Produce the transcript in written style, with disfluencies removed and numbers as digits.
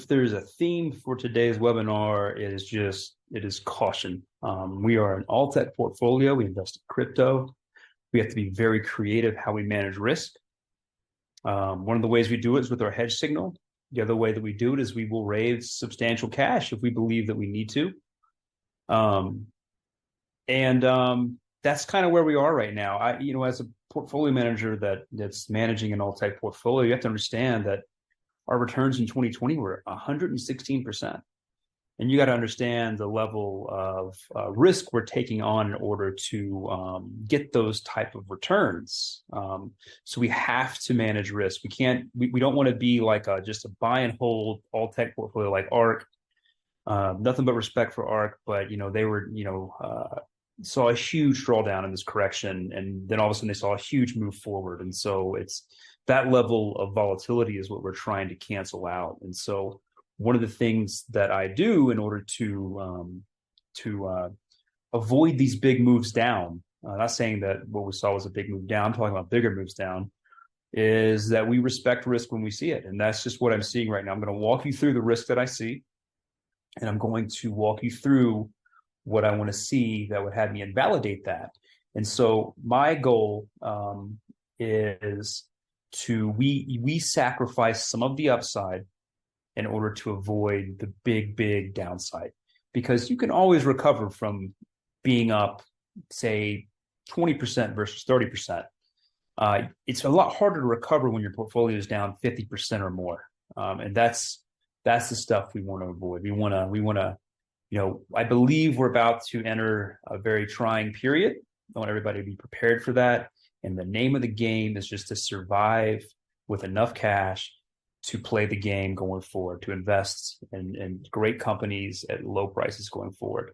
there's a theme for today's webinar, it is caution. We are an all tech portfolio. We invest in crypto. We have to be very creative how we manage risk. One of the ways we do it is with our hedge signal. The other way that we do it is we will raise substantial cash if we believe that we need to. That's kind of where we are right now. As a portfolio manager that's managing an all tech portfolio, you have to understand that our returns in 2020 were 116%. And you got to understand the level of risk we're taking on in order to get those type of returns. So we have to manage risk. We don't want to be like just a buy and hold all tech portfolio like ARK. Nothing but respect for ARK, but they were saw a huge drawdown in this correction, and then all of a sudden they saw a huge move forward. And so it's that level of volatility is what we're trying to cancel out. And so one of the things that I do in order to avoid these big moves down, not saying that what we saw was a big move down, I'm talking about bigger moves down, is that we respect risk when we see it. And that's just what I'm seeing right now. I'm going to walk you through the risk that I see, and I'm going to walk you through what I want to see that would have me invalidate that. And so my goal is we sacrifice some of the upside in order to avoid the big downside, because you can always recover from being up, say 20% versus 30%. It's a lot harder to recover when your portfolio is down 50% or more. And that's the stuff we want to avoid. We want to, I believe we're about to enter a very trying period. I want everybody to be prepared for that. And the name of the game is just to survive with enough cash to play the game going forward, to invest in great companies at low prices going forward.